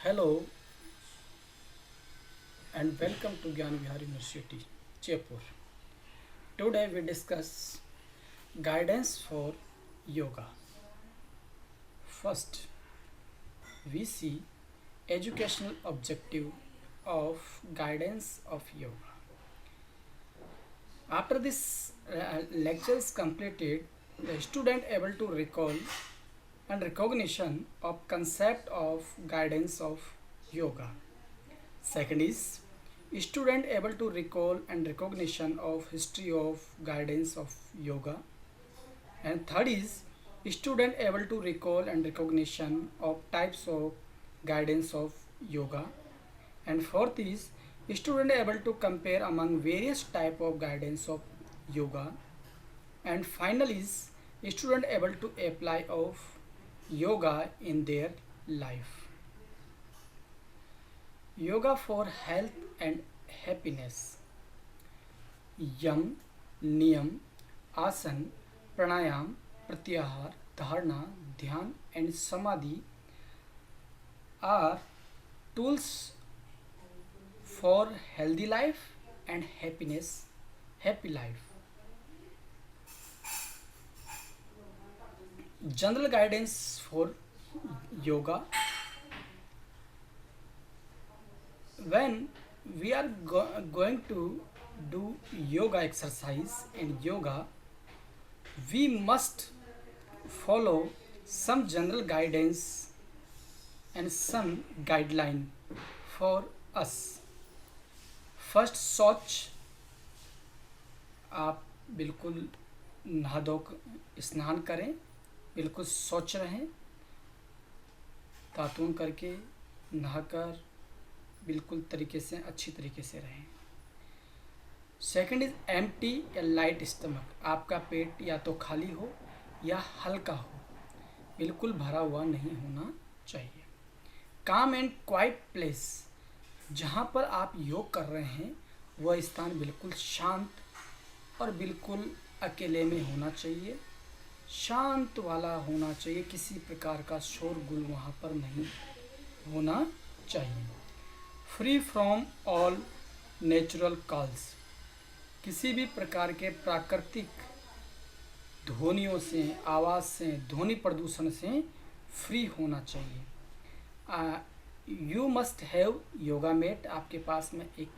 Hello and welcome to Gyan Vihar University, Jaipur. Today we discuss guidance for yoga. First, we see educational objective of guidance of yoga. After this lecture is completed, the student able to recall and recognition of concept of guidance of yoga. Second is student able to recall and recognition of history of guidance of yoga. And third is student able to recall and recognition of types of guidance of yoga. And fourth is student able to compare among various type of guidance of yoga. And final is student able to apply of yoga in their life. Yoga for health and happiness. यम, नियम, आसन, प्राणायाम, प्रत्याहार, धारणा, ध्यान and samadhi are tools for healthy life and happy life. General guidance for yoga. When we are going to do yoga exercise in yoga, we must follow some general guidance and some guideline for us. First शौच, आप बिल्कुल नहा धो स्नान करें, बिल्कुल स्वच्छ रहें, दातून करके नहाकर बिल्कुल तरीके से अच्छी तरीके से रहें. सेकंड इज एम्प्टी या लाइट स्टमक. आपका पेट या तो खाली हो या हल्का हो, बिल्कुल भरा हुआ नहीं होना चाहिए. काम एंड क्वाइट प्लेस. जहाँ पर आप योग कर रहे हैं वह स्थान बिल्कुल शांत और बिल्कुल अकेले में होना चाहिए, शांत वाला होना चाहिए. किसी प्रकार का शोरगुल वहाँ पर नहीं होना चाहिए. Free from all natural calls. किसी भी प्रकार के प्राकृतिक ध्वनियों से, आवाज़ से, ध्वनि प्रदूषण से फ्री होना चाहिए. You must have yoga mat. आपके पास में एक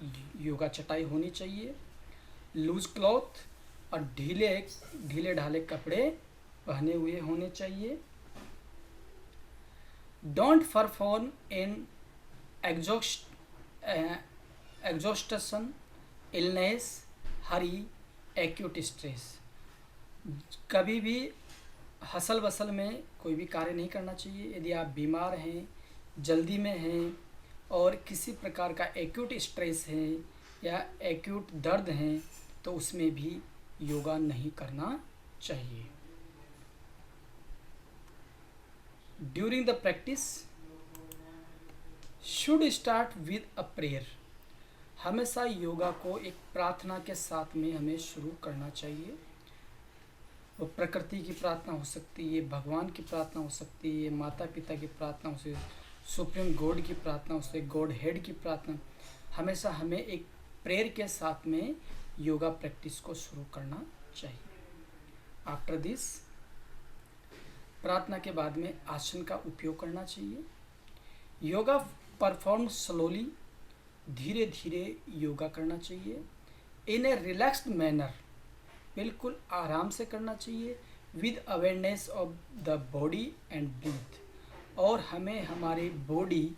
योगा चटाई होनी चाहिए. लूज क्लॉथ और ढीले ढाले कपड़े पहने हुए होने चाहिए. Don't perform in exhaustion, illness, hurry, acute stress. कभी भी हसल बसल में कोई भी कार्य नहीं करना चाहिए. यदि आप बीमार हैं, जल्दी में हैं और किसी प्रकार का एक्यूट स्ट्रेस है या एक्यूट दर्द है तो उसमें भी योगा नहीं करना चाहिए. During the practice should start with a prayer. हमेशा योगा को एक प्रार्थना के साथ में हमें शुरू करना चाहिए. वो प्रकृति की प्रार्थना हो सकती है, भगवान की प्रार्थना हो सकती है, माता पिता की प्रार्थना हो सकती है, सुप्रीम गॉड की प्रार्थना हो सकती है, गॉड हेड की प्रार्थना. हमेशा हमें एक प्रेयर के साथ में योगा प्रैक्टिस को शुरू करना चाहिए. आफ्टर दिस, प्रार्थना के बाद में आसन का उपयोग करना चाहिए. Yoga perform slowly. धीरे धीरे योगा करना चाहिए. In a relaxed manner. बिल्कुल आराम से करना चाहिए. With awareness of the body and breath. और हमें हमारे बॉडी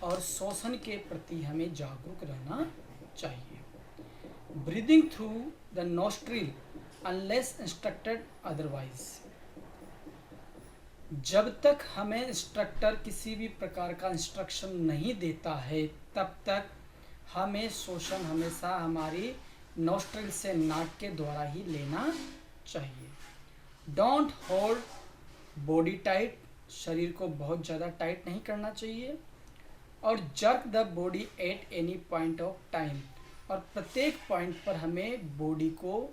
और श्वसन के प्रति हमें जागरूक रहना चाहिए. Breathing through the nostril unless instructed otherwise. जब तक हमें इंस्ट्रक्टर किसी भी प्रकार का इंस्ट्रक्शन नहीं देता है तब तक हमें श्वसन हमेशा हमारी नोस्ट्रिल से, नाक के द्वारा ही लेना चाहिए. Don't hold body tight. शरीर को बहुत ज़्यादा टाइट नहीं करना चाहिए. और jerk the body at any point of time. और प्रत्येक पॉइंट पर हमें बॉडी को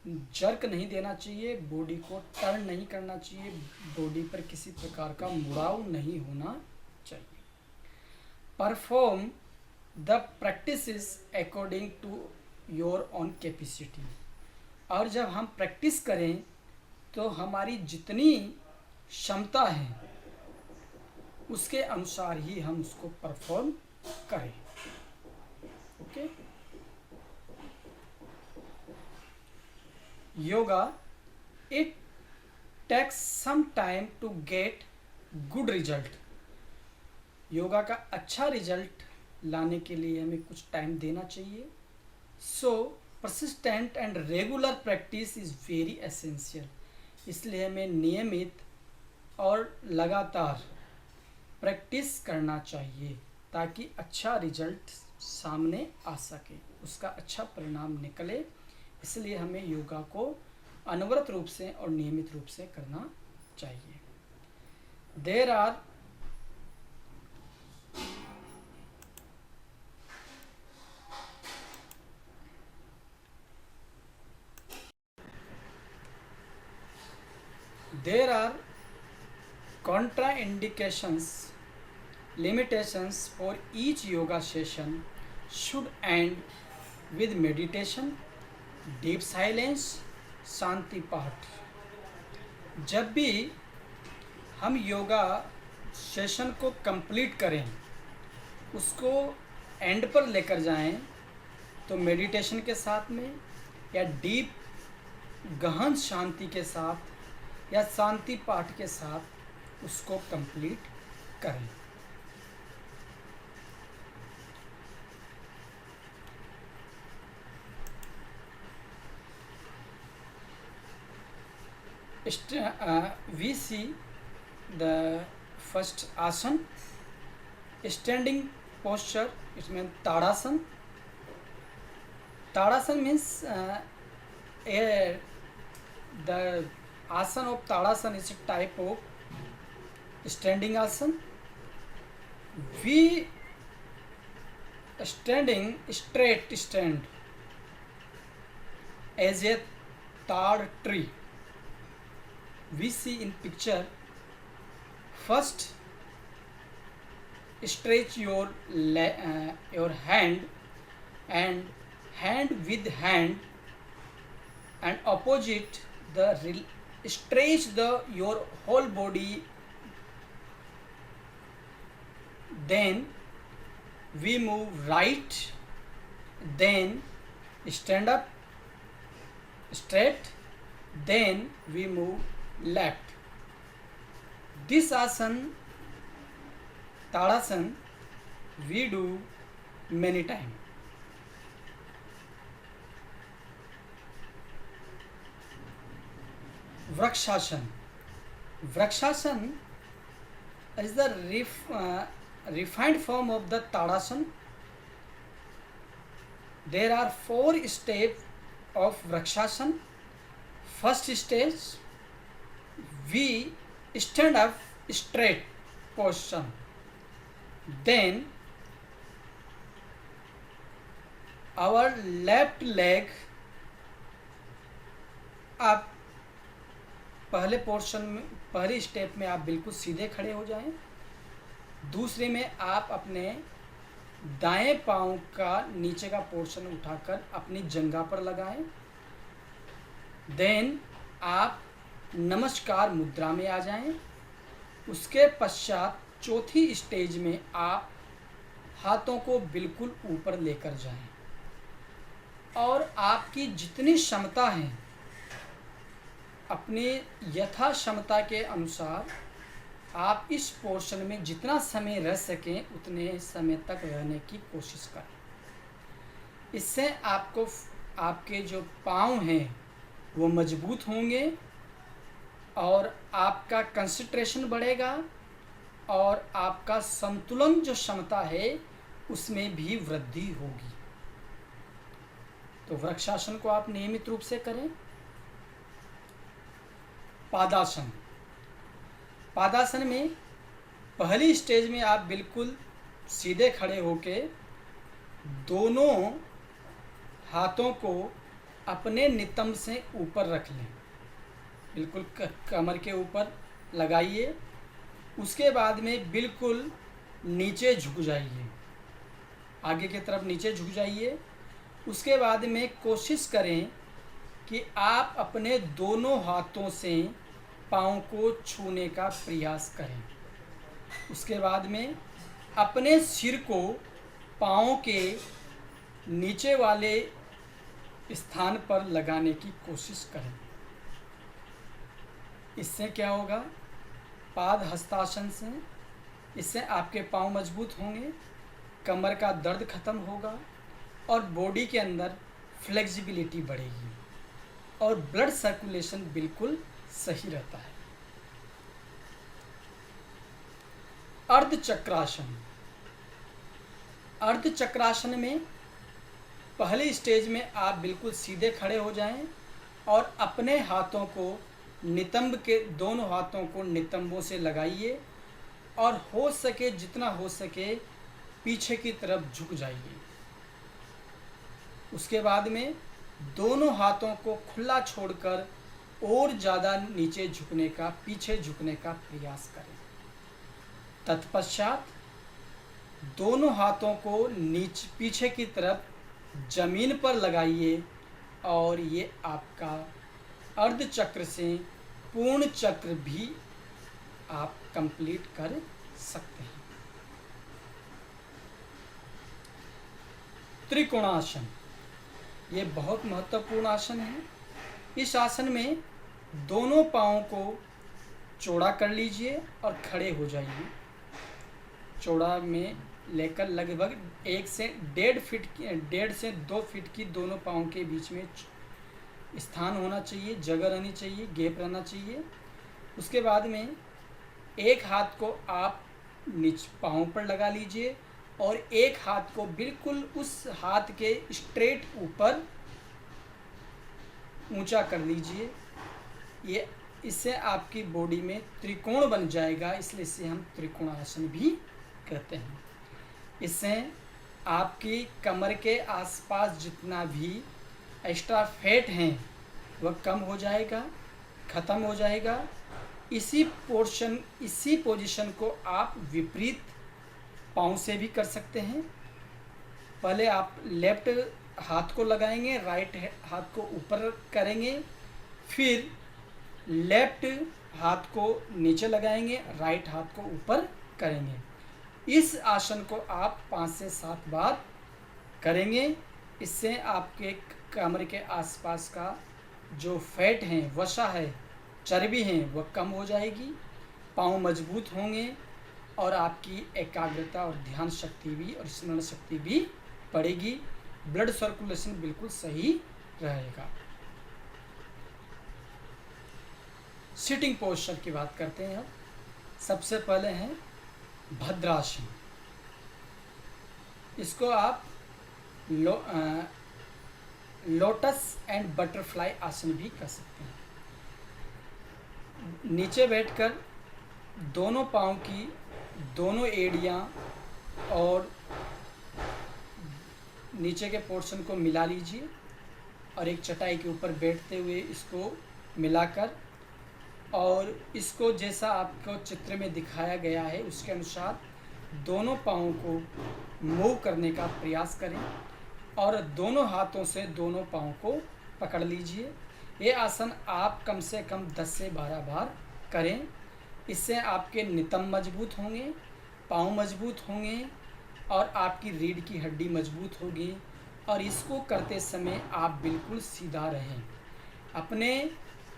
जर्क नहीं देना चाहिए, बॉडी को टर्न नहीं करना चाहिए, बॉडी पर किसी प्रकार का मुड़ाव नहीं होना चाहिए. Perform the practice according to your own capacity. और जब हम प्रैक्टिस करें तो हमारी जितनी क्षमता है उसके अनुसार ही हम उसको परफॉर्म करें। Okay. Yoga it takes some time to get good result. Yoga का अच्छा रिजल्ट लाने के लिए हमें कुछ टाइम देना चाहिए। So persistent and regular practice is very essential. इसलिए हमें नियमित और लगातार प्रैक्टिस करना चाहिए ताकि अच्छा रिजल्ट सामने आ सके, उसका अच्छा परिणाम निकले। इसलिए हमें योगा को अनवरत रूप से और नियमित रूप से करना चाहिए। There are contraindications, limitations for each yoga session should end with meditation, deep silence, शांति पाठ। जब भी हम योगा सेशन को कंप्लीट करें, उसको एंड पर लेकर जाएं, तो मेडिटेशन के साथ में या डीप गहन शांति के साथ या शांति पाठ के साथ उसको कंप्लीट करें। We see the first asan, standing posture. It means Tadasan. Tadasan means the asan of Tadasan is a type of standing asan. We standing straight stand as a tad tree. We see in picture, first stretch your hand and hand with hand, and opposite the stretch your whole body. Then we move right, then stand up straight, then we move left. This asan, Tadasan, we do many times. Vrikshasana. Vrikshasana is the refined form of the Tadasan. There are 4 steps of Vrikshasana. First stage, we stand up straight position. Then our left leg up. पहले portion में, पहली step में आप बिल्कुल सीधे खड़े हो जाएं। दूसरे में आप अपने दाएं पांव का नीचे का पोर्शन उठाकर अपनी जंघा पर लगाएं। देन आप नमस्कार मुद्रा में आ जाएं। उसके पश्चात चौथी स्टेज में आप हाथों को बिल्कुल ऊपर लेकर जाएं और आपकी जितनी क्षमता है अपने यथा क्षमता के अनुसार आप इस पोर्शन में जितना समय रह सकें उतने समय तक रहने की कोशिश करें। इससे आपको आपके जो पाँव हैं वो मजबूत होंगे और आपका कंसंट्रेशन बढ़ेगा और आपका संतुलन जो क्षमता है उसमें भी वृद्धि होगी। तो वृक्षासन को आप नियमित रूप से करें। पादासन। पादासन में पहली स्टेज में आप बिल्कुल सीधे खड़े होके दोनों हाथों को अपने नितंब से ऊपर रख लें, बिल्कुल कमर के ऊपर लगाइए। उसके बाद में बिल्कुल नीचे झुक जाइए, आगे की तरफ नीचे झुक जाइए। उसके बाद में कोशिश करें कि आप अपने दोनों हाथों से पाँव को छूने का प्रयास करें। उसके बाद में अपने सिर को पाँव के नीचे वाले स्थान पर लगाने की कोशिश करें। इससे क्या होगा, पाद हस्तासन से इससे आपके पाँव मजबूत होंगे, कमर का दर्द खत्म होगा और बॉडी के अंदर फ्लेक्सिबिलिटी बढ़ेगी और ब्लड सर्कुलेशन बिल्कुल सही रहता है। अर्ध चक्रासन। अर्ध चक्रासन में पहले स्टेज में आप बिल्कुल सीधे खड़े हो जाएं और अपने हाथों को नितंब के, दोनों हाथों को नितंबों से लगाइए और हो सके जितना हो सके पीछे की तरफ झुक जाइए। उसके बाद में दोनों हाथों को खुला छोड़कर और ज़्यादा नीचे झुकने का, पीछे झुकने का प्रयास करें। तत्पश्चात दोनों हाथों को नीचे पीछे की तरफ जमीन पर लगाइए और ये आपका अर्ध चक्र से पूर्ण चक्र भी आप कंप्लीट कर सकते हैं। त्रिकोणासन, ये बहुत महत्वपूर्ण आसन है। इस आसन में दोनों पाँवों को चौड़ा कर लीजिए और खड़े हो जाइए। चौड़ा में लेकर लगभग 1 से 1.5 फीट की, 1.5 से 2 फीट की दोनों पाँव के बीच में स्थान होना चाहिए, जगह रहनी चाहिए, गैप रहना चाहिए। उसके बाद में एक हाथ को आप नीचे पाँव पर लगा लीजिए और एक हाथ को बिल्कुल उस हाथ के स्ट्रेट ऊपर ऊंचा कर लीजिए। ये इससे आपकी बॉडी में त्रिकोण बन जाएगा, इसलिए इसे हम त्रिकोणासन भी कहते हैं। इससे आपकी कमर के आसपास जितना भी एक्स्ट्रा फैट हैं वह कम हो जाएगा, ख़त्म हो जाएगा। इसी पोजीशन को आप विपरीत पाँव से भी कर सकते हैं। पहले आप लेफ्ट हाथ को लगाएंगे, राइट हाथ को ऊपर करेंगे, फिर लेफ्ट हाथ को नीचे लगाएंगे, राइट हाथ को ऊपर करेंगे। इस आसन को आप 5 से 7 बार करेंगे। इससे आपके कमर के आसपास का जो फैट है, वसा है, चर्बी है, वह कम हो जाएगी, पाँव मजबूत होंगे और आपकी एकाग्रता और ध्यान शक्ति भी और स्मरण शक्ति भी बढ़ेगी। ब्लड सर्कुलेशन बिल्कुल सही रहेगा। सिटिंग पोस्चर की बात करते हैं अब। सबसे पहले है भद्रासन। इसको आप लोटस एंड बटरफ्लाई आसन भी कर सकते हैं। नीचे बैठकर दोनों पाँव की दोनों एड़ियाँ और नीचे के पोर्शन को मिला लीजिए और एक चटाई के ऊपर बैठते हुए इसको मिलाकर और इसको जैसा आपको चित्र में दिखाया गया है उसके अनुसार दोनों पाँवों को मूव करने का प्रयास करें और दोनों हाथों से दोनों पाँव को पकड़ लीजिए। ये आसन आप कम से कम 10 से 12 बार करें। इससे आपके नितंब मजबूत होंगे, पाँव मजबूत होंगे और आपकी रीढ़ की हड्डी मजबूत होगी। और इसको करते समय आप बिल्कुल सीधा रहें, अपने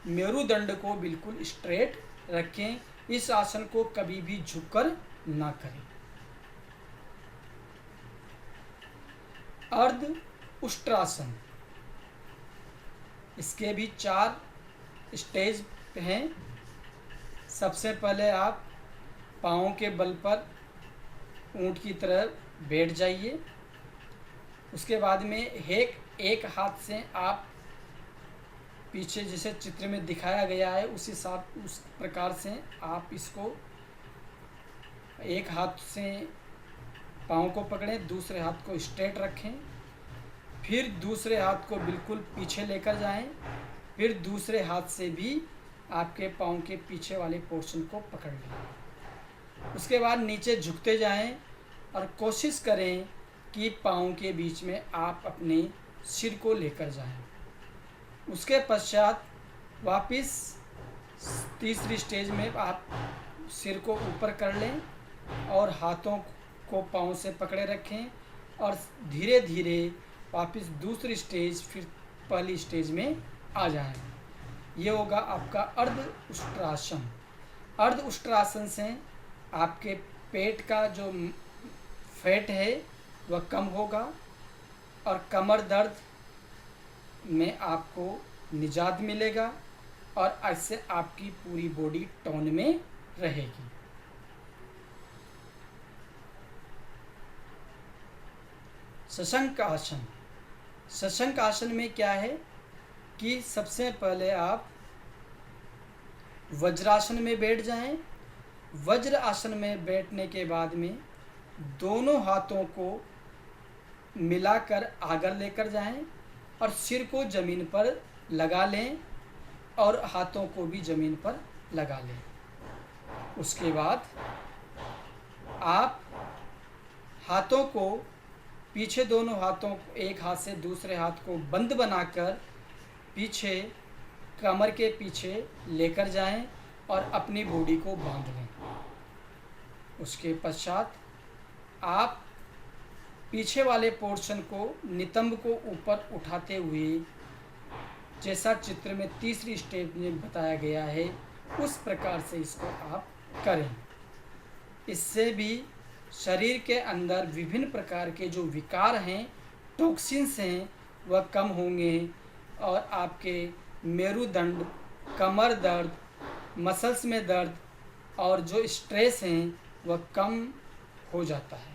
मेरुदंड को बिल्कुल स्ट्रेट रखें। इस आसन को कभी भी झुककर ना करें। अर्ध उष्ट्रासन, इसके भी 4 स्टेज हैं। सबसे पहले आप पाँवों के बल पर ऊंट की तरह बैठ जाइए। उसके बाद में एक हाथ से आप पीछे जैसे चित्र में दिखाया गया है उस प्रकार से आप इसको एक हाथ से पाँव को पकड़ें, दूसरे हाथ को स्ट्रेट रखें, फिर दूसरे हाथ को बिल्कुल पीछे लेकर जाएं, फिर दूसरे हाथ से भी आपके पाँव के पीछे वाले पोर्शन को पकड़ लें उसके बाद नीचे झुकते जाएं और कोशिश करें कि पाँव के बीच में आप अपने सिर को लेकर जाएं। उसके पश्चात वापस तीसरी स्टेज में आप सिर को ऊपर कर लें और हाथों को पाँव से पकड़े रखें और धीरे धीरे वापस दूसरी स्टेज फिर पहली स्टेज में आ जाएं। ये होगा आपका अर्ध उष्ट्रासन। अर्ध उष्ट्रासन से आपके पेट का जो फैट है वह कम होगा और कमर दर्द में आपको निजात मिलेगा और इससे आपकी पूरी बॉडी टोन में रहेगी। शशंक आसन। शशंक आसन में क्या है कि सबसे पहले आप वज्रासन में बैठ जाएं। वज्र आसन में बैठने के बाद में दोनों हाथों को मिलाकर आगे लेकर जाएं और सिर को ज़मीन पर लगा लें और हाथों को भी ज़मीन पर लगा लें। उसके बाद आप हाथों को पीछे, दोनों हाथों को एक हाथ से दूसरे हाथ को बंद बनाकर पीछे कमर के पीछे लेकर जाएं और अपनी बॉडी को बांध लें। उसके पश्चात आप पीछे वाले पोर्शन को, नितंब को ऊपर उठाते हुए, जैसा चित्र में तीसरी स्टेप में बताया गया है उस प्रकार से इसको आप करें। इससे भी शरीर के अंदर विभिन्न प्रकार के जो विकार हैं, टॉक्सिन्स हैं, वह कम होंगे और आपके मेरुदंड, कमर दर्द, मसल्स में दर्द और जो स्ट्रेस हैं वह कम हो जाता है।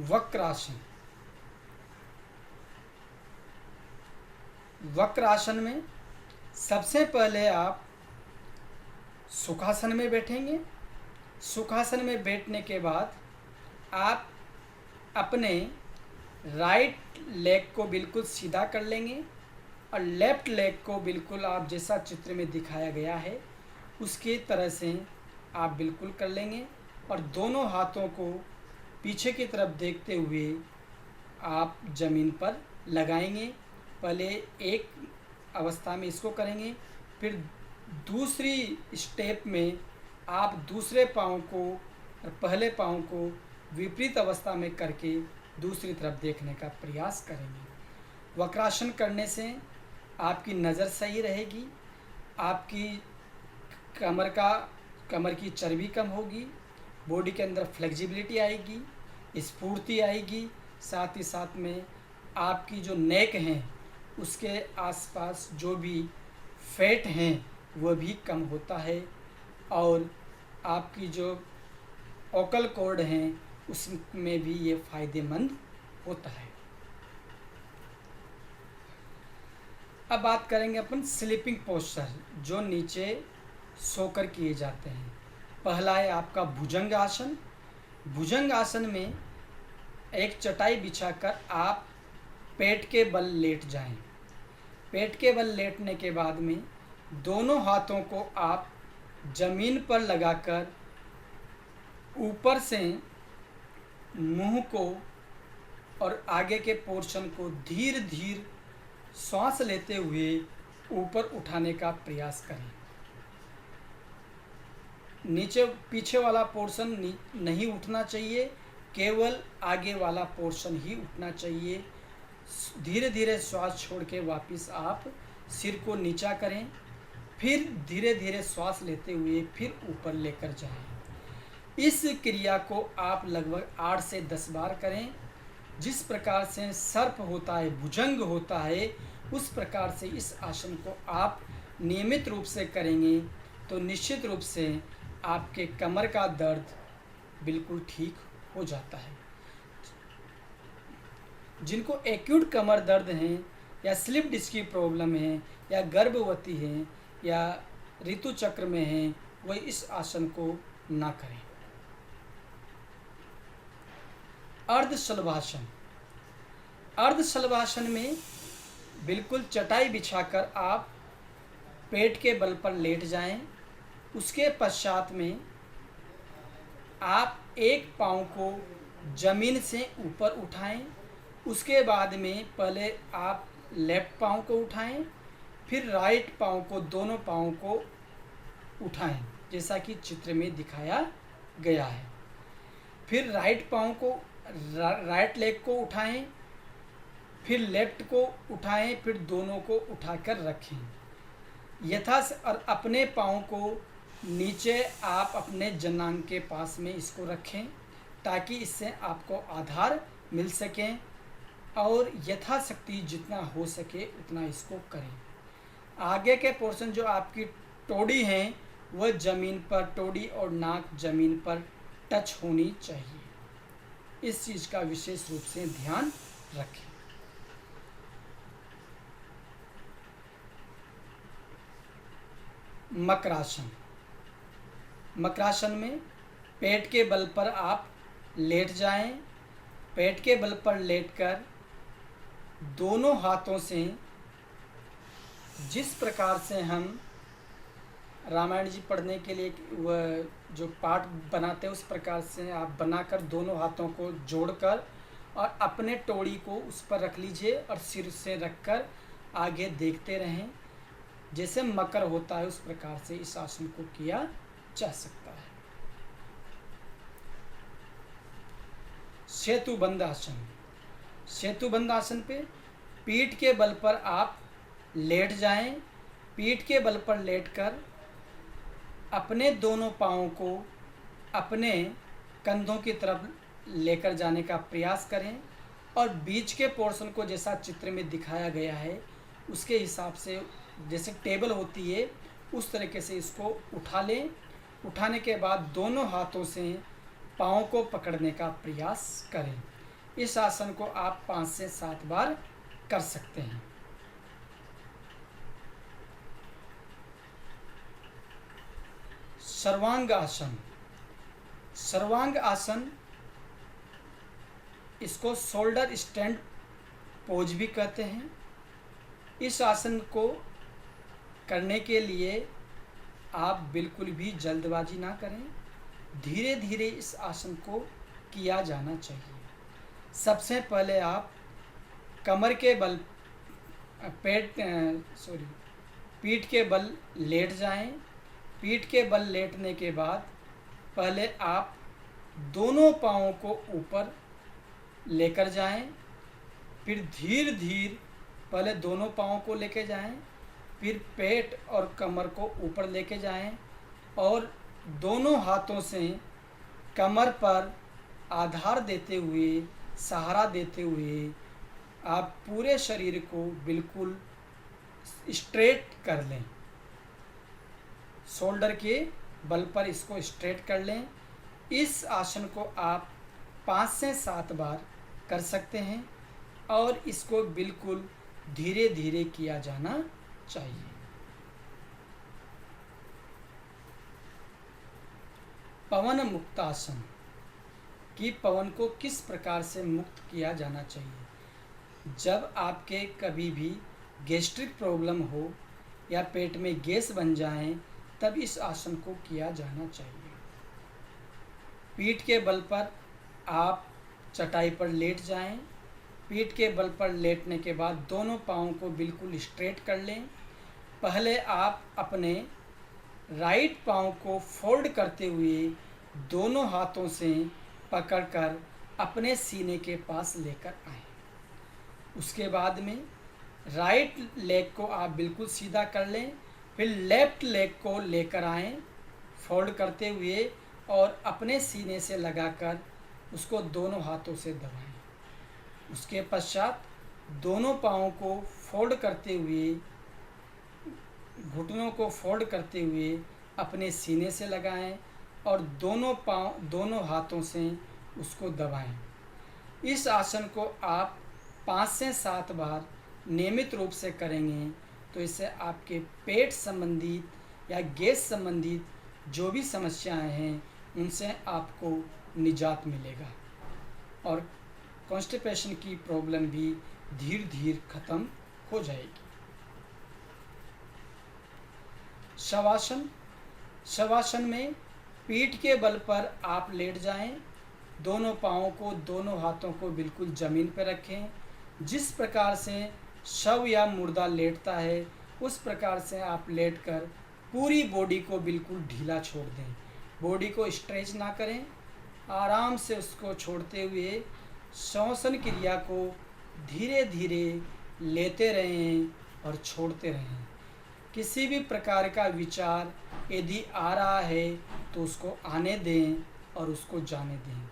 वक्रासन। वक्रासन में सबसे पहले आप सुखासन में बैठेंगे। सुखासन में बैठने के बाद आप अपने राइट लेग को बिल्कुल सीधा कर लेंगे और लेफ्ट लेग को बिल्कुल आप जैसा चित्र में दिखाया गया है उसकी तरह से आप बिल्कुल कर लेंगे और दोनों हाथों को पीछे की तरफ देखते हुए आप ज़मीन पर लगाएंगे। पहले एक अवस्था में इसको करेंगे, फिर दूसरी स्टेप में आप दूसरे पाँव को और पहले पाँव को विपरीत अवस्था में करके दूसरी तरफ देखने का प्रयास करेंगे। वक्रासन करने से आपकी नज़र सही रहेगी, आपकी कमर की चर्बी कम होगी, बॉडी के अंदर फ्लेक्सिबिलिटी आएगी, स्फूर्ति आएगी, साथ ही साथ में आपकी जो नेक हैं उसके आसपास जो भी फैट हैं वह भी कम होता है और आपकी जो ओकल कॉर्ड हैं उसमें भी ये फ़ायदेमंद होता है। अब बात करेंगे अपन स्लीपिंग पोस्चर, जो नीचे सोकर किए जाते हैं। पहला है आपका भुजंग आसन। भुजंग आसन में एक चटाई बिछाकर आप पेट के बल लेट जाएं। पेट के बल लेटने के बाद में दोनों हाथों को आप ज़मीन पर लगाकर ऊपर से मुंह को और आगे के पोर्शन को धीरे धीरे सांस लेते हुए ऊपर उठाने का प्रयास करें। नीचे पीछे वाला पोर्शन नहीं उठना चाहिए, केवल आगे वाला पोर्शन ही उठना चाहिए। धीरे धीरे श्वास छोड़ के वापस आप सिर को नीचा करें, फिर धीरे धीरे श्वास लेते हुए फिर ऊपर लेकर जाएं। इस क्रिया को आप लगभग 8 से 10 बार करें। जिस प्रकार से सर्प होता है, भुजंग होता है, उस प्रकार से इस आसन को आप नियमित रूप से करेंगे तो निश्चित रूप से आपके कमर का दर्द बिल्कुल ठीक हो जाता है। जिनको एक्यूट कमर दर्द हैं या स्लिप डिस्क की प्रॉब्लम है या गर्भवती हैं या ऋतु चक्र में हैं, वह इस आसन को ना करें। अर्धशलभासन। अर्धशलभासन में बिल्कुल चटाई बिछाकर आप पेट के बल पर लेट जाएं। उसके पश्चात में आप एक पाँव को ज़मीन से ऊपर उठाएं। उसके बाद में पहले आप लेफ्ट पाँव को उठाएं, फिर राइट पाँव को, दोनों पाँव को उठाएं जैसा कि चित्र में दिखाया गया है। फिर राइट पाँव को, राइट लेग को उठाएं, फिर लेफ्ट को उठाएं, फिर दोनों को उठाकर रखें और अपने पाँव को नीचे आप अपने जनांग के पास में इसको रखें ताकि इससे आपको आधार मिल सके और यथाशक्ति जितना हो सके उतना इसको करें। आगे के पोर्शन जो आपकी टोड़ी हैं वह ज़मीन पर, टोड़ी और नाक ज़मीन पर टच होनी चाहिए। इस चीज़ का विशेष रूप से ध्यान रखें। मकरासन। मकरासन में पेट के बल पर आप लेट जाएं। पेट के बल पर लेटकर दोनों हाथों से जिस प्रकार से हम रामायण जी पढ़ने के लिए वह जो पाठ बनाते हैं उस प्रकार से आप बनाकर दोनों हाथों को जोड़कर और अपने टोड़ी को उस पर रख लीजिए और सिर से रखकर आगे देखते रहें। जैसे मकर होता है उस प्रकार से इस आसन को किया जा सकता है। सेतुबंध आसन। सेतुबंध आसन पे पीठ के बल पर आप लेट जाएं। पीठ के बल पर लेटकर अपने दोनों पाँवों को अपने कंधों की तरफ लेकर जाने का प्रयास करें और बीच के पोर्शन को जैसा चित्र में दिखाया गया है उसके हिसाब से, जैसे टेबल होती है उस तरीके से इसको उठा लें। उठाने के बाद दोनों हाथों से पाँव को पकड़ने का प्रयास करें। इस आसन को आप 5 से 7 बार कर सकते हैं। सर्वांग आसन। सर्वांग आसन, इसको शोल्डर स्टैंड पोज भी कहते हैं। इस आसन को करने के लिए आप बिल्कुल भी जल्दबाजी ना करें, धीरे धीरे इस आसन को किया जाना चाहिए। सबसे पहले आप कमर के बल पीठ के बल लेट जाएं। पीठ के बल लेटने के बाद पहले आप दोनों पाँवों को ऊपर लेकर जाएं, फिर धीरे धीरे पहले दोनों पाँवों को लेके जाएं, फिर पेट और कमर को ऊपर लेके जाएं और दोनों हाथों से कमर पर आधार देते हुए, सहारा देते हुए आप पूरे शरीर को बिल्कुल स्ट्रेट कर लें। शोल्डर के बल पर इसको स्ट्रेट कर लें। इस आसन को आप 5 से 7 बार कर सकते हैं और इसको बिल्कुल धीरे धीरे किया जाना चाहिए। पवन मुक्तासन कि पवन को किस प्रकार से मुक्त किया जाना चाहिए। जब आपके कभी भी गैस्ट्रिक प्रॉब्लम हो या पेट में गैस बन जाए तब इस आसन को किया जाना चाहिए। पीठ के बल पर आप चटाई पर लेट जाएं। पीठ के बल पर लेटने के बाद दोनों पाँवों को बिल्कुल स्ट्रेट कर लें। पहले आप अपने राइट पाँव को फोल्ड करते हुए दोनों हाथों से पकड़कर अपने सीने के पास लेकर आएं। उसके बाद में राइट लेग को आप बिल्कुल सीधा कर लें, फिर लेफ्ट लेग को लेकर आएं फोल्ड करते हुए और अपने सीने से लगाकर उसको दोनों हाथों से दबाएं। उसके पश्चात दोनों पाँवों को फोल्ड करते हुए, घुटनों को फोल्ड करते हुए अपने सीने से लगाएं और दोनों हाथों से उसको दबाएं। इस आसन को आप 5 से 7 बार नियमित रूप से करेंगे तो इससे आपके पेट संबंधित या गैस संबंधित जो भी समस्याएं हैं उनसे आपको निजात मिलेगा और कॉन्स्टिपेशन की प्रॉब्लम भी धीरे धीरे ख़त्म हो जाएगी। शवासन। शवासन में पीठ के बल पर आप लेट जाएं, दोनों पाँवों को, दोनों हाथों को बिल्कुल ज़मीन पर रखें। जिस प्रकार से शव या मुर्दा लेटता है उस प्रकार से आप लेटकर पूरी बॉडी को बिल्कुल ढीला छोड़ दें। बॉडी को स्ट्रेच ना करें, आराम से उसको छोड़ते हुए श्वसन क्रिया को धीरे धीरे लेते रहें और छोड़ते रहें। किसी भी प्रकार का विचार यदि आ रहा है तो उसको आने दें और उसको जाने दें।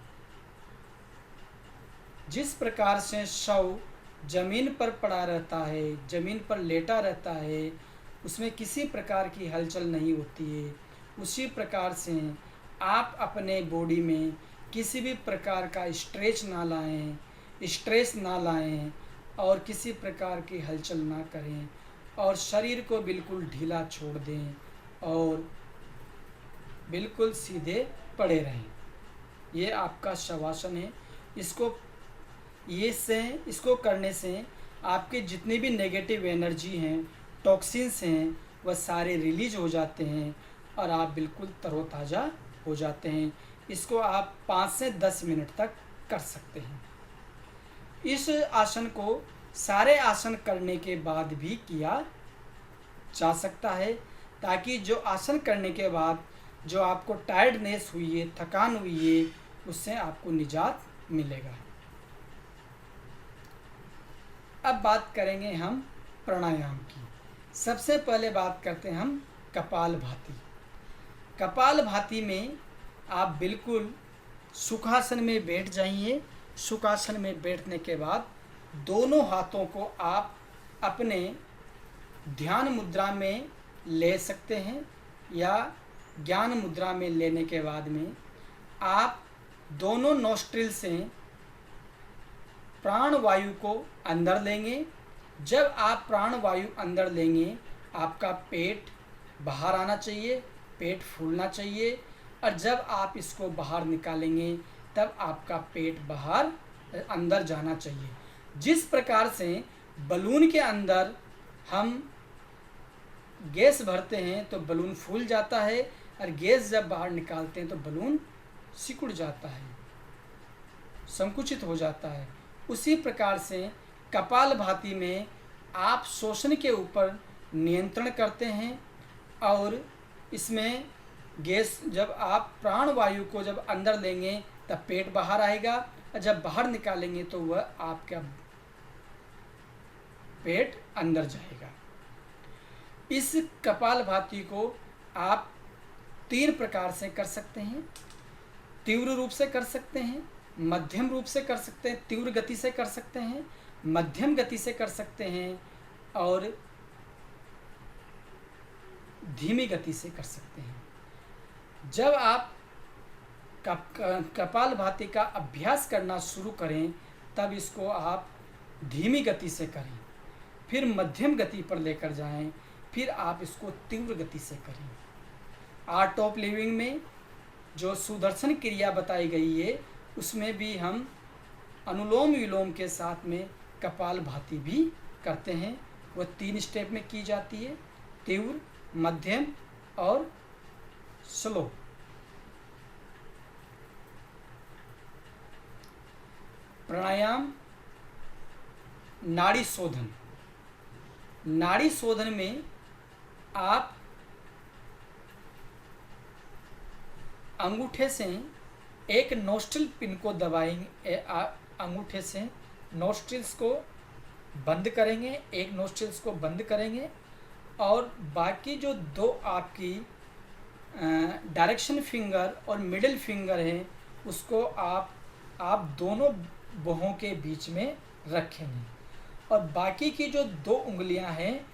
जिस प्रकार से शव जमीन पर पड़ा रहता है, जमीन पर लेटा रहता है, उसमें किसी प्रकार की हलचल नहीं होती है, उसी प्रकार से आप अपने बॉडी में किसी भी प्रकार का स्ट्रेच ना लाएं, स्ट्रेस ना लाएं और किसी प्रकार की हलचल ना करें और शरीर को बिल्कुल ढीला छोड़ दें और बिल्कुल सीधे पड़े रहें। ये आपका शवासन है। इसको करने से आपके जितनी भी नेगेटिव एनर्जी हैं, टॉक्सिन्स हैं, वह सारे रिलीज हो जाते हैं और आप बिल्कुल तरोताज़ा हो जाते हैं। इसको आप 5 से 10 मिनट तक कर सकते हैं। इस आसन को सारे आसन करने के बाद भी किया जा सकता है, ताकि जो आसन करने के बाद जो आपको टायर्डनेस हुई है, थकान हुई है, उससे आपको निजात मिलेगा। अब बात करेंगे हम प्राणायाम की। सबसे पहले बात करते हैं हम कपालभाति। कपालभाति में आप बिल्कुल सुखासन में बैठ जाइए। सुखासन में बैठने के बाद दोनों हाथों को आप अपने ध्यान मुद्रा में ले सकते हैं या ज्ञान मुद्रा में लेने के बाद में आप दोनों नोस्ट्रिल से प्राण वायु को अंदर लेंगे। जब आप प्राण वायु अंदर लेंगे, आपका पेट बाहर आना चाहिए, पेट फूलना चाहिए, और जब आप इसको बाहर निकालेंगे तब आपका पेट बाहर अंदर जाना चाहिए। जिस प्रकार से बलून के अंदर हम गैस भरते हैं तो बलून फूल जाता है और गैस जब बाहर निकालते हैं तो बलून सिकुड़ जाता है, संकुचित हो जाता है। उसी प्रकार से कपालभाति में आप श्वसन के ऊपर नियंत्रण करते हैं और इसमें गैस, जब आप प्राण वायु को जब अंदर लेंगे तब पेट बाहर आएगा और जब बाहर निकालेंगे तो वह आपका पेट अंदर जाएगा। इस कपालभाति को आप 3 प्रकार से कर सकते हैं। तीव्र रूप से कर सकते हैं, मध्यम रूप से कर सकते हैं, तीव्र गति से कर सकते हैं, मध्यम गति से कर सकते हैं और धीमी गति से कर सकते हैं। जब आप कपालभाति का अभ्यास करना शुरू करें तब इसको आप धीमी गति से करें, फिर मध्यम गति पर लेकर जाएं, फिर आप इसको तीव्र गति से करें। आर्ट ऑफ लिविंग में जो सुदर्शन क्रिया बताई गई है उसमें भी हम अनुलोम विलोम के साथ में कपालभाति भी करते हैं। वह 3 स्टेप में की जाती है, तीव्र, मध्यम और स्लो। प्राणायाम नाड़ी शोधन। नाड़ी शोधन में आप अंगूठे से एक नोस्ट्रिल पिन को दबाएंगे, अंगूठे से नोस्ट्रिल्स को बंद करेंगे, एक नोस्ट्रिल्स को बंद करेंगे और बाकी जो 2 आपकी डायरेक्शन फिंगर और मिडिल फिंगर हैं उसको आप दोनों बाहों के बीच में रखेंगे और बाकी की जो 2 उंगलियां हैं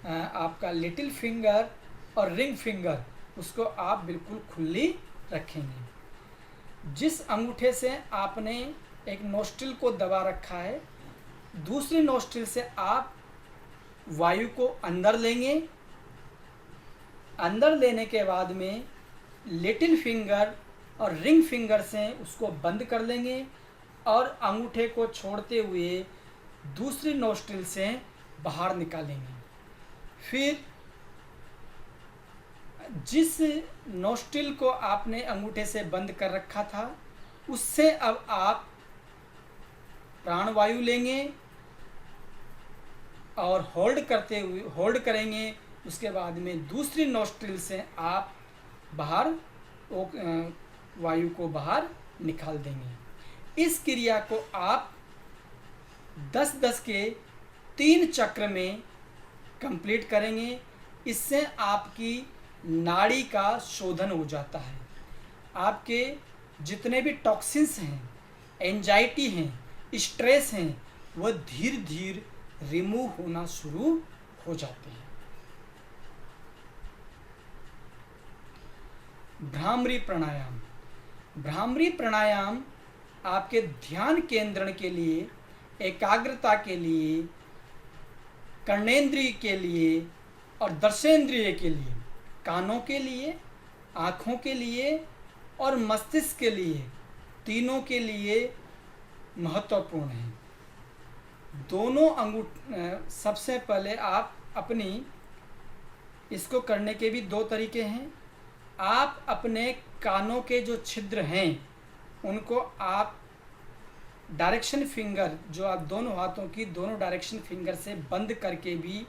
आपका लिटिल फिंगर और रिंग फिंगर, उसको आप बिल्कुल खुली रखेंगे। जिस अंगूठे से आपने एक नोस्ट्रिल को दबा रखा है, दूसरी नोस्ट्रिल से आप वायु को अंदर लेंगे। अंदर लेने के बाद में लिटिल फिंगर और रिंग फिंगर से उसको बंद कर लेंगे और अंगूठे को छोड़ते हुए दूसरी नोस्ट्रिल से बाहर निकालेंगे। फिर जिस नोस्ट्रिल को आपने अंगूठे से बंद कर रखा था, उससे अब आप प्राणवायु लेंगे और होल्ड करेंगे। उसके बाद में दूसरी नोस्ट्रिल से आप बाहर वायु को बाहर निकाल देंगे। इस क्रिया को आप 10-10 के 3 चक्र में कंप्लीट करेंगे। इससे आपकी नाड़ी का शोधन हो जाता है। आपके जितने भी टॉक्सिन्स हैं, एंजाइटी हैं, स्ट्रेस हैं, वह धीरे धीरे रिमूव होना शुरू हो जाते हैं। भ्रामरी प्राणायाम। भ्रामरी प्राणायाम आपके ध्यान केंद्रण के लिए, एकाग्रता के लिए, कर्णेंद्रिय के लिए और दर्शेंद्रिय के लिए, कानों के लिए, आँखों के लिए और मस्तिष्क के लिए, तीनों के लिए महत्वपूर्ण है। सबसे पहले आप अपनी, इसको करने के भी 2 तरीके हैं। आप अपने कानों के जो छिद्र हैं उनको आप डायरेक्शन फिंगर, जो आप दोनों हाथों की दोनों डायरेक्शन फिंगर से बंद करके भी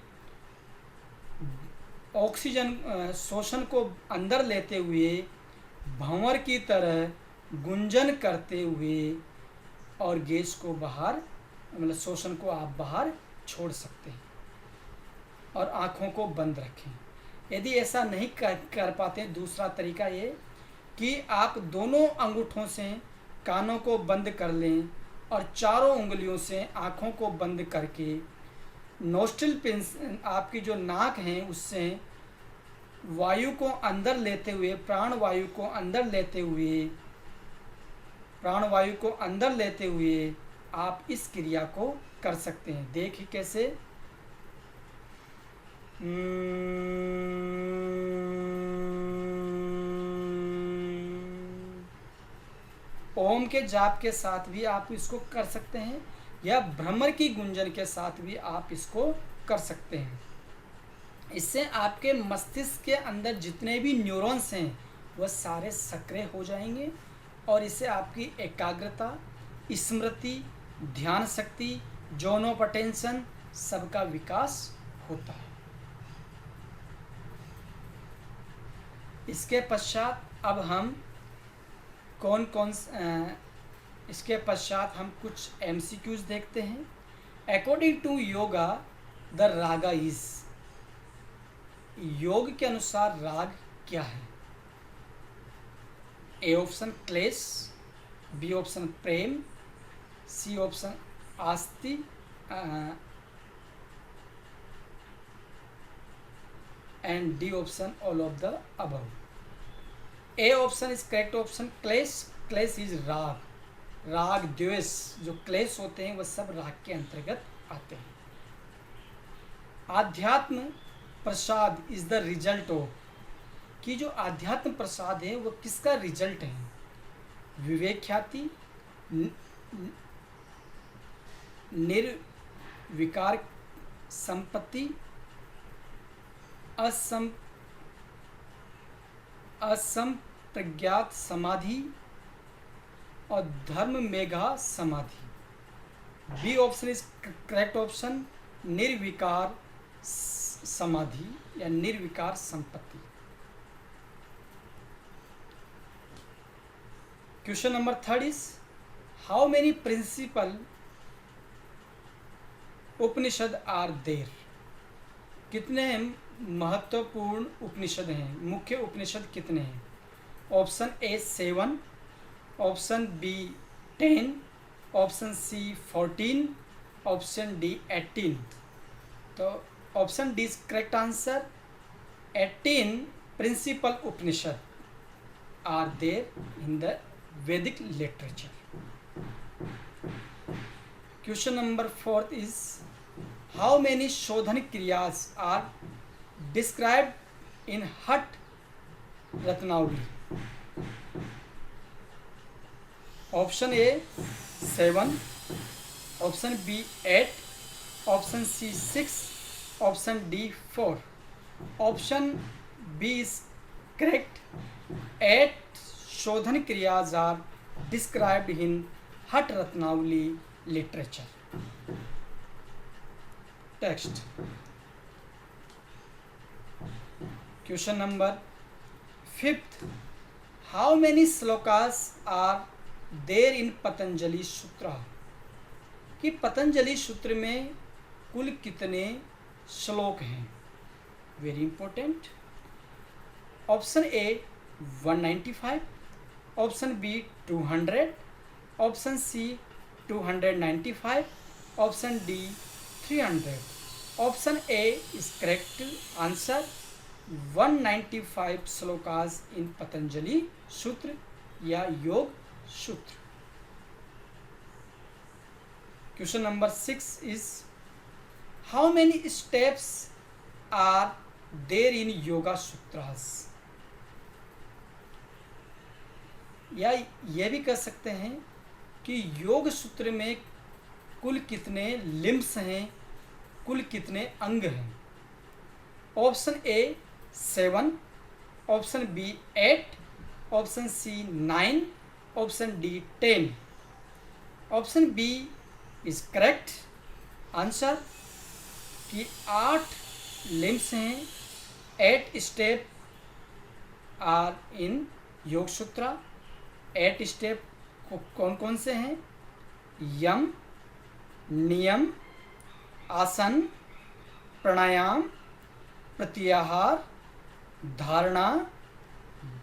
ऑक्सीजन शोषण को अंदर लेते हुए भंवर की तरह गुंजन करते हुए और गैस को बाहर, मतलब शोषण को आप बाहर छोड़ सकते हैं। और आँखों को बंद रखें। यदि ऐसा नहीं कर पाते, दूसरा तरीका ये कि आप दोनों अंगूठों से कानों को बंद कर लें और चारों उंगलियों से आँखों को बंद करके नोस्ट्रिल पिंस, आपकी जो नाक है उससे वायु को अंदर लेते हुए, प्राणवायु को अंदर लेते हुए आप इस क्रिया को कर सकते हैं। देखिए कैसे। ओम के जाप के साथ भी आप इसको कर सकते हैं या भ्रमर की गुंजन के साथ भी आप इसको कर सकते हैं। इससे आपके मस्तिष्क के अंदर जितने भी न्यूरॉन्स हैं वह सारे सक्रिय हो जाएंगे और इससे आपकी एकाग्रता, स्मृति, ध्यान शक्ति, जोन ऑफ अटेंशन सबका विकास होता है। इसके पश्चात अब हम इसके पश्चात हम कुछ MCQs देखते हैं। According to yoga the raga is, योग के अनुसार राग क्या है? A option klesh, B option prem, C option asti, and D option all of the above. A option is correct option. Klesh is raag dvesh, जो क्लेश होते हैं वह सब राग के अंतर्गत आते हैं। आध्यात्म प्रसाद इज द रिजल्ट ऑफ, कि जो आध्यात्म प्रसाद है वो किसका रिजल्ट है? विवेक ख्याति, निर्विकार संपत्ति, असंप्रज्ञात समाधि और धर्म मेघा समाधि। B option is correct option, निर्विकार समाधि या निर्विकार संपत्ति। Question number 3 is how many principal Upanishad are there? कितने महत्वपूर्ण उपनिषद हैं, मुख्य उपनिषद कितने हैं? Option A 7, option B 10, option C 14, option D 18। तो option D is correct answer. 18 principal Upanishad are there in the Vedic literature. Question number 4 is how many shodhan kriyas are described in Hat Ratnavali? Option A 7, option B 8, option C 6, option D 4. Option B is correct. 8 शोधन क्रियाज are described in Hatha Ratnavali literature. Text. Question number 5th. How many shlokas are there in Patanjali Sutra? कि पतंजलि सूत्र में कुल कितने श्लोक हैं? Very important. Option A 195, option B 200, option C 295, option D 300. Option A is correct answer. 195 shlokas in Patanjali Sutra या Yoga Sutra. Question number 6 is how many steps are there in Yoga Sutras? या यह भी कह सकते हैं कि योग सूत्र में कुल कितने लिम्स हैं, कुल कितने अंग हैं? Option A 7, option B 8, option C 9, option D 10. Option B is correct answer कि 8 लिम्स हैं, 8 स्टेप आर इन योग सूत्र. 8 स्टेप कौन कौन से हैं? यम, नियम, आसन, प्राणायाम, प्रत्याहार, धारणा,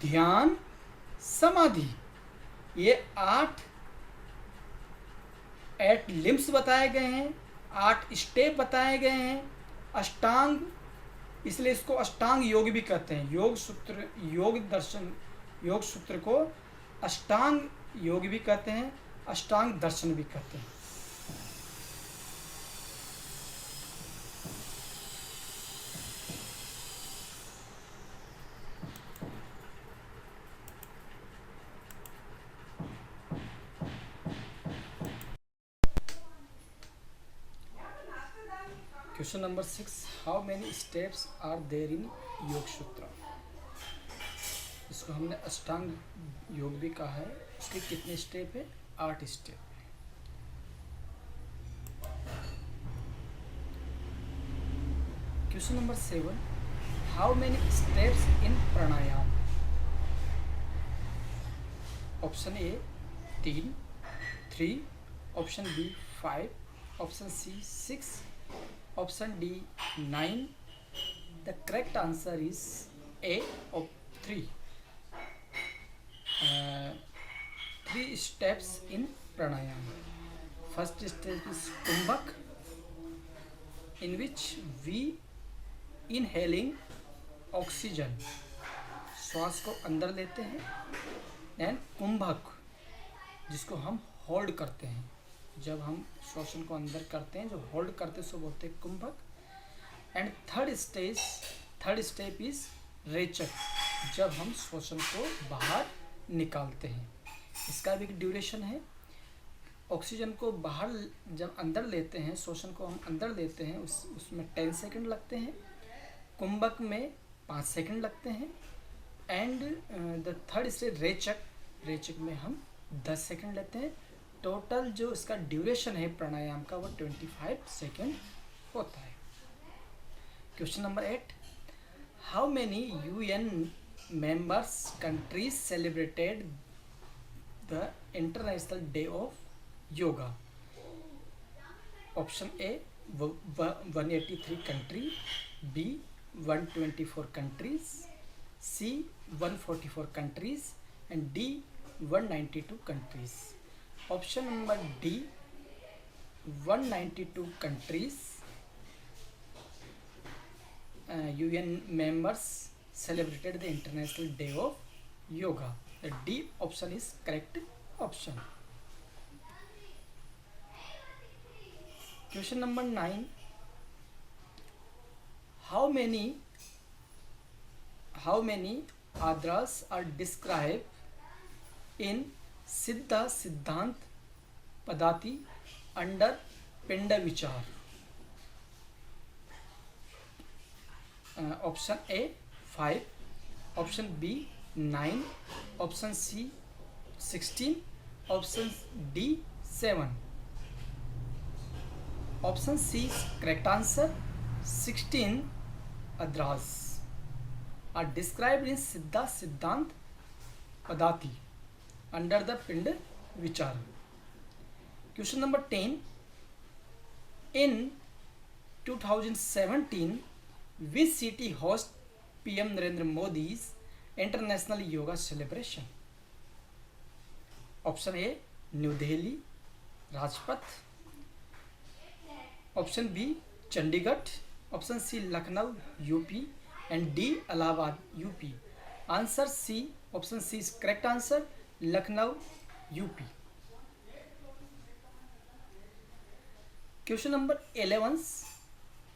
ध्यान, समाधि. ये 8 लिम्स बताए गए हैं, 8 स्टेप बताए गए हैं. अष्टांग, इसलिए इसको अष्टांग योग भी कहते हैं. योग सूत्र, योग दर्शन, योग सूत्र को अष्टांग योग भी कहते हैं, अष्टांग दर्शन भी कहते हैं. Question number 6. How many steps are there in Yoga Sutra? इसको हमने अष्टांग योग भी कहा है. इसके कितने स्टेप है? 8 स्टेप है. Question number 7. How many steps in pranayama? Option A 3, option B 5, option C 6, option D 9. The correct answer is A of 3. 3 steps in pranayam. First step is kumbhak, in which we inhaling oxygen, श्वास को अंदर लेते हैं. And कुंभक, जिसको हम hold करते हैं. जब हम श्वसन को अंदर करते हैं, जो होल्ड करते हैं सो बोलते हैं कुंभक. एंड थर्ड स्टेप इज रेचक, जब हम श्वसन को बाहर निकालते हैं. इसका भी एक ड्यूरेशन है. ऑक्सीजन को बाहर जब अंदर लेते हैं, श्वसन को हम अंदर लेते हैं, उसमें 10 सेकंड लगते हैं. कुंभक में 5 सेकंड लगते हैं. एंड द थर्ड स्टेज रेचक में हम 10 सेकंड लेते हैं. टोटल जो इसका ड्यूरेशन है प्राणायाम का वो 25 सेकंड होता है. Question number 8. How many UN members countries celebrated the International Day of Yoga? Option A 183 country, B 124 countries, C 144 countries, and D 192 countries. Option number D 192 countries UN members celebrated the International Day of Yoga. The D option is correct option. Question number 9. How many adras are described in Siddha Siddhant Padati under Pinda Vichar? Option A 5, option B 9, option C 16, option D 7. Option C correct answer 16 अद्रास are described in Siddha Siddhant Padati under the Pind Vichar. Question number 10. In 2017, which city host PM Narendra Modi's International Yoga Celebration? Option A New Delhi, Rajpath. Option B Chandigarh. Option C Lucknow, UP. And D Allahabad, UP. Answer C. Option C is correct answer. Lucknow, UP. Question number 11.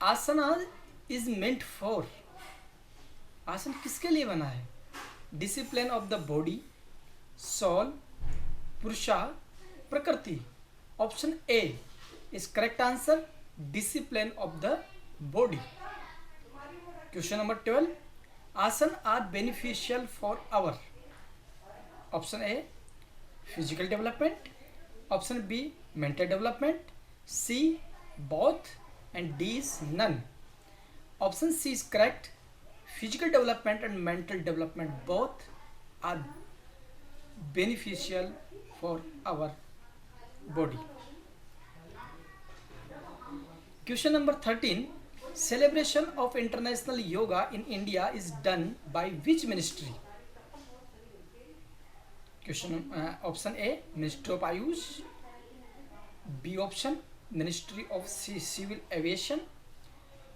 Asana is meant for. आसन किसके लिए बना है? Discipline of the body, soul, purusha, prakriti. Option A is correct answer. Discipline of the body. Question number 12. Asana are beneficial for our. Option A physical development. Option B mental development. C both. And D is none. Option C is correct. Physical development and mental development both are beneficial for our body. Question number 13. Celebration of International Yoga in India is done by which ministry? Option A Ministry of Ayush. B option Ministry of Civil Aviation.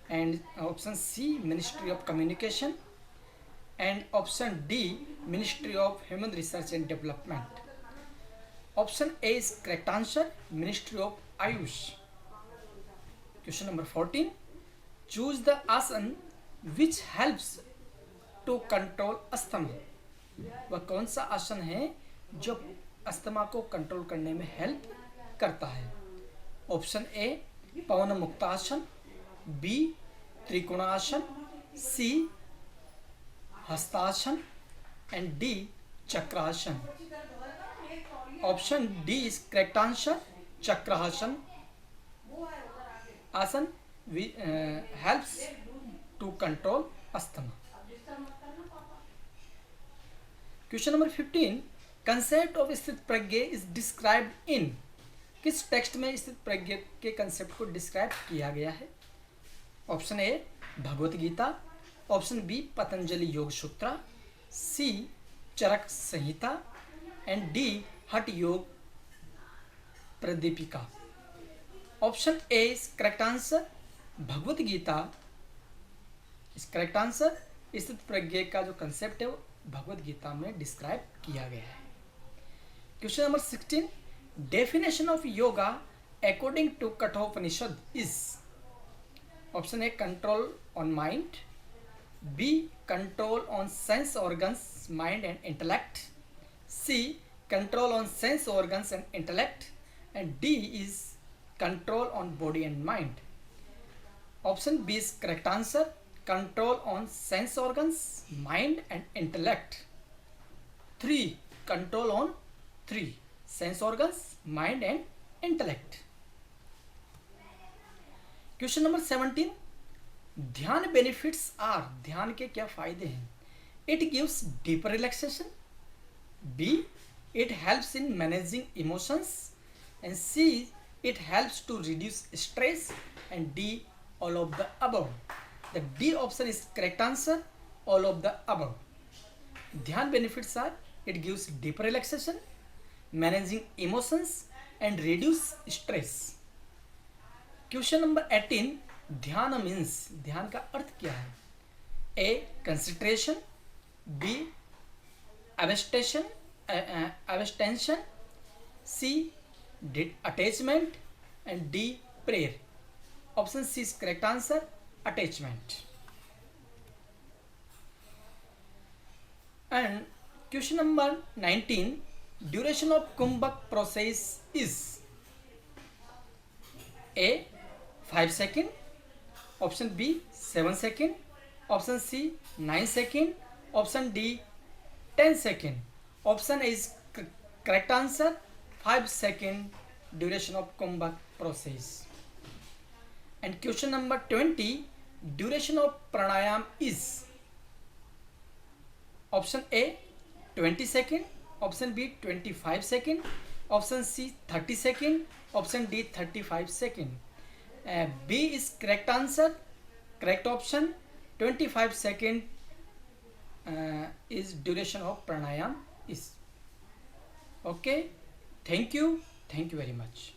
And option C Ministry of Communication. And option D Ministry of Human Research and Development. Option A is correct answer. Ministry of Ayush. Question number 14. Choose the आसन which helps to control asthma. वह कौन सा आसन है जो asthma को control करने में हेल्प करता है? Option A Pawanmuktasana, B Trikonasana, C Hastasana and D Chakrasana. Option D is correct answer. Chakrasana asana helps to control asthma. Question number 15. Concept of स्थित प्रज्ञ is described in. किस टेक्स्ट में स्थित प्रज्ञ के कंसेप्ट को डिस्क्राइब किया गया है? Option A Bhagavad Gita. Option B Patanjali Yoga Sutra. C Charaka Samhita. And D Hatha Yoga Pradipika. Option A is correct answer. Bhagavad Gita is correct answer. स्थित प्रज्ञ का जो कंसेप्ट है वो भगवत गीता में डिस्क्राइब किया गया है. Question number 16. Definition of yoga according to Kathopanishad is. Option A control on mind. B control on sense organs mind and intellect. C control on sense organs and intellect. And D is control on body and mind. Option B is correct answer. Control on sense organs, mind and intellect. 3. Control on 3 sense organs, mind and intellect. Question number 17. ध्यान benefits are. ध्यान के क्या फायदे हैं? It gives deeper relaxation. B. It helps in managing emotions. And C. It helps to reduce stress. And D. All of the above. The D option is correct answer. All of the above. ध्यान benefits are it gives deeper relaxation, managing emotions and reduce stress. Question number 18. ध्यान means. ध्यान का अर्थ क्या है? A. Concentration. B. Abstention. C. Attachment. And D. Prayer. Option C is correct answer. Attachment. And question number 19. Duration of Kumbhak process is. A. 5 seconds. Option B. 7 seconds. Option C. 9 seconds. Option D 10 second. Option A is correct answer. 5 second duration of Kumbhak process. And question number 20, duration of pranayam is option A 20 second, option B 25 second, option C 30 second, option D 35 second. B is correct answer, correct option. 25 second is duration of pranayam is. Okay, thank you very much.